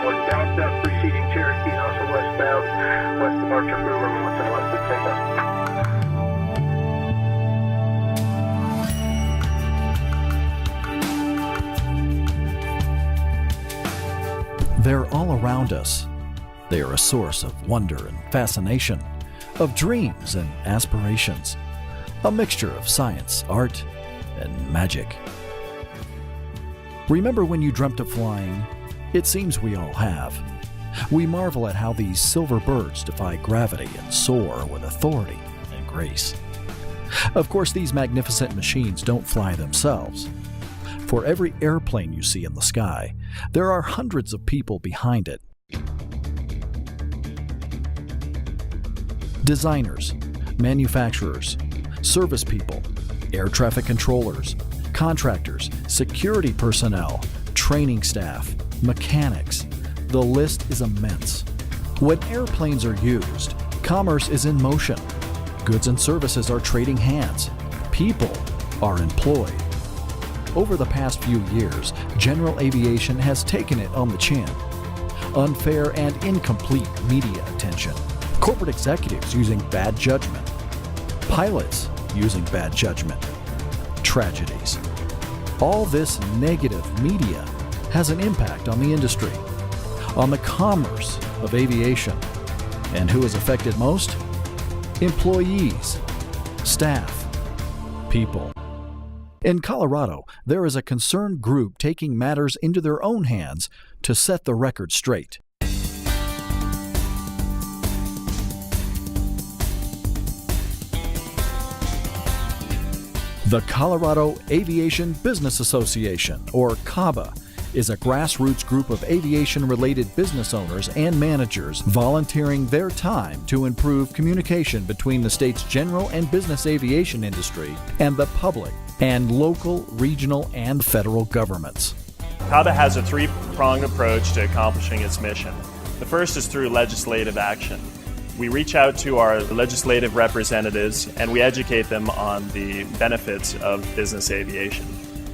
northbound preceding Cherokee, and also westbound, west of Archer River, once and west of CABA. They're all around us. They are a source of wonder and fascination, of dreams and aspirations, a mixture of science, art, and magic. Remember when you dreamt of flying? It seems we all have. We marvel at how these silver birds defy gravity and soar with authority and grace. Of course, these magnificent machines don't fly themselves. For every airplane you see in the sky, there are hundreds of people behind it. Designers, manufacturers, service people, air traffic controllers, contractors, security personnel, training staff, mechanics. The list is immense. When airplanes are used, commerce is in motion. Goods and services are trading hands. People are employed. Over the past few years, general aviation has taken it on the chin. Unfair and incomplete media attention. Corporate executives using bad judgment. Pilots using bad judgment. Tragedies. All this negative media has an impact on the industry, on the commerce of aviation. And who is affected most? Employees, staff, people. In Colorado, there is a concerned group taking matters into their own hands to set the record straight. The Colorado Aviation Business Association, or CABA, is a grassroots group of aviation-related business owners and managers volunteering their time to improve communication between the state's general and business aviation industry and the public and local, regional, and federal governments. CABA has a three-pronged approach to accomplishing its mission. The first is through legislative action. We reach out to our legislative representatives and we educate them on the benefits of business aviation.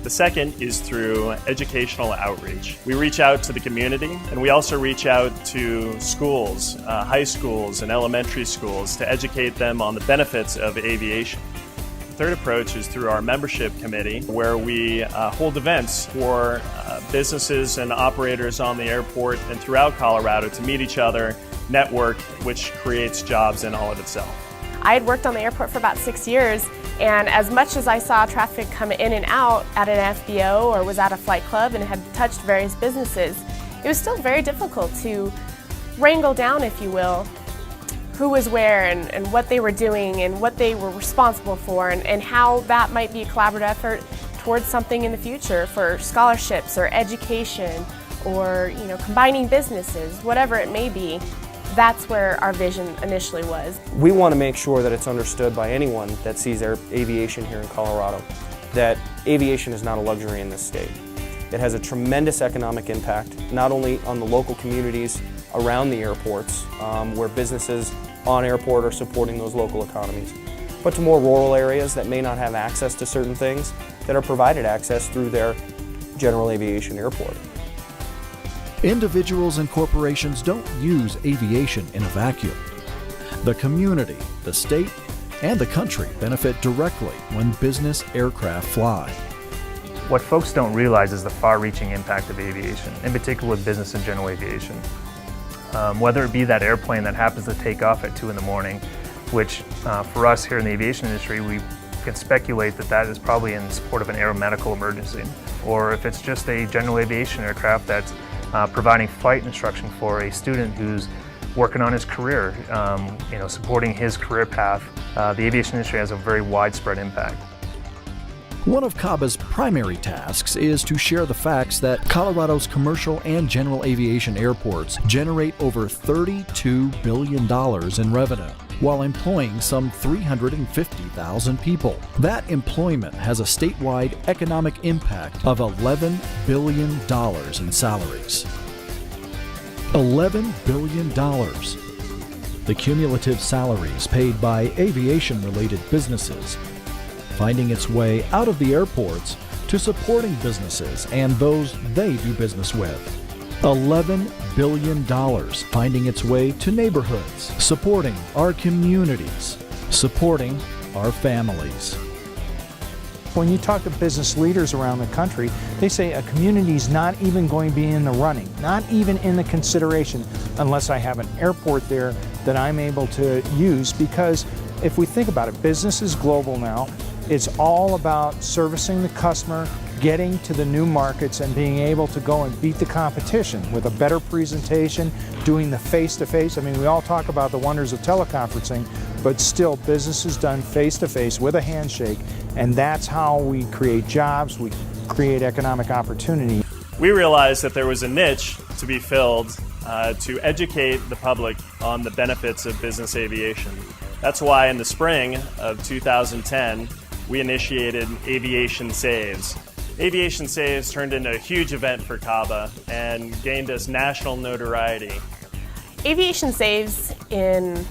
The second is through educational outreach. We reach out to the community and we also reach out to schools, high schools and elementary schools to educate them on the benefits of aviation. The third approach is through our membership committee, where we hold events for businesses and operators on the airport and throughout Colorado to meet each other, network, which creates jobs in all of itself. I had worked on the airport for about 6 years, and as much as I saw traffic come in and out at an FBO or was at a flight club and had touched various businesses, it was still very difficult to wrangle down, if you will, who was where and what they were doing and what they were responsible for and how that might be a collaborative effort towards something in the future for scholarships or education or combining businesses, whatever it may be. That's where our vision initially was. We want to make sure that it's understood by anyone that sees aviation here in Colorado that aviation is not a luxury in this state. It has a tremendous economic impact, not only on the local communities around the airports, where businesses on airport are supporting those local economies, but to more rural areas that may not have access to certain things that are provided access through their general aviation airport. Individuals and corporations don't use aviation in a vacuum. The community, the state, and the country benefit directly when business aircraft fly. What folks don't realize is the far-reaching impact of aviation, in particular with business and general aviation. Whether it be that airplane that happens to take off at 2 in the morning, which for us here in the aviation industry, we can speculate that is probably in support of an aeromedical emergency. Or if it's just a general aviation aircraft that's providing flight instruction for a student who's working on his career, supporting his career path. The aviation industry has a very widespread impact. One of CABA's primary tasks is to share the facts that Colorado's commercial and general aviation airports generate over $32 billion in revenue, while employing some 350,000 people. That employment has a statewide economic impact of $11 billion in salaries. $11 billion. The cumulative salaries paid by aviation-related businesses, finding its way out of the airports to supporting businesses and those they do business with. $11 billion finding its way to neighborhoods, supporting our communities, supporting our families. When you talk to business leaders around the country, they say a community's not even going to be in the running, not even in the consideration, unless I have an airport there that I'm able to use. Because if we think about it, business is global now. It's all about servicing the customer, getting to the new markets, and being able to go and beat the competition with a better presentation, doing the face-to-face. I mean, we all talk about the wonders of teleconferencing, but still business is done face-to-face with a handshake, and that's how we create jobs, we create economic opportunity. We realized that there was a niche to be filled to educate the public on the benefits of business aviation. That's why in the spring of 2010, we initiated Aviation Saves. Aviation Saves turned into a huge event for CABA and gained us national notoriety. Aviation saves in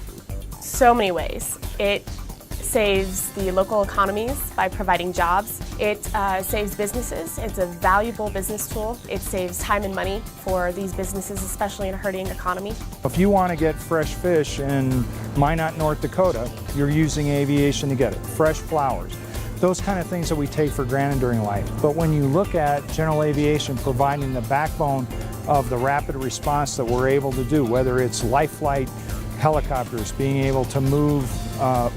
so many ways. It saves the local economies by providing jobs. It saves businesses. It's a valuable business tool. It saves time and money for these businesses, especially in a hurting economy. If you want to get fresh fish in Minot, North Dakota, you're using aviation to get it. Fresh flowers. Those kind of things that we take for granted during life. But when you look at general aviation providing the backbone of the rapid response that we're able to do, whether it's life flight helicopters, being able to move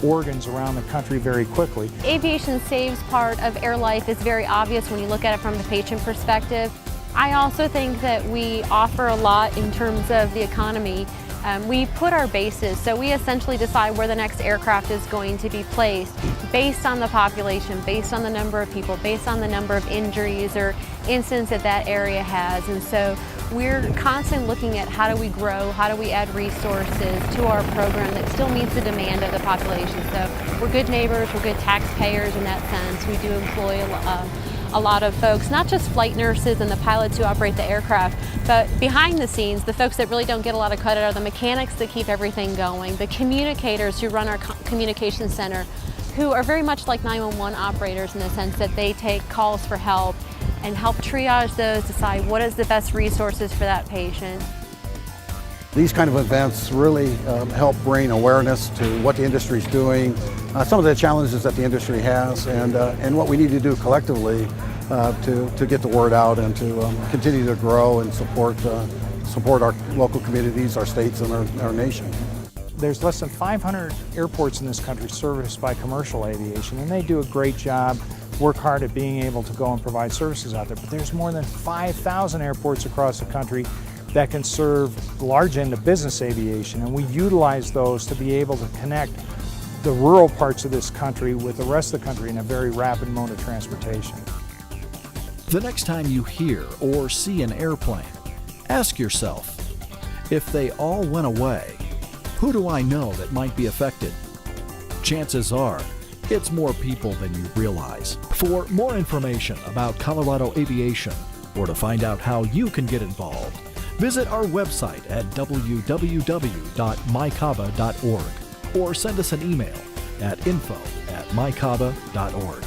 organs around the country very quickly. Aviation Saves part of air life is very obvious when you look at it from the patient perspective. I also think that we offer a lot in terms of the economy. We put our bases, so we essentially decide where the next aircraft is going to be placed based on the population, based on the number of people, based on the number of injuries or incidents that that area has. And so we're constantly looking at how do we grow, how do we add resources to our program that still meets the demand of the population. So we're good neighbors, we're good taxpayers in that sense. We do employ a lot of folks, not just flight nurses and the pilots who operate the aircraft, but behind the scenes, the folks that really don't get a lot of credit are the mechanics that keep everything going, the communicators who run our communication center, who are very much like 911 operators in the sense that they take calls for help and help triage those, decide what is the best resources for that patient. These kind of events really help bring awareness to what the industry is doing, some of the challenges that the industry has, and what we need to do collectively to get the word out and to continue to grow and support our local communities, our states, and our nation. There's less than 500 airports in this country serviced by commercial aviation, and they do a great job, work hard at being able to go and provide services out there. But there's more than 5,000 airports across the country that can serve large end of business aviation, and we utilize those to be able to connect the rural parts of this country with the rest of the country in a very rapid mode of transportation. The next time you hear or see an airplane, ask yourself, if they all went away, who do I know that might be affected? Chances are, it's more people than you realize. For more information about Colorado aviation, or to find out how you can get involved, visit our website at www.mycaba.org or send us an email at info@mycaba.org.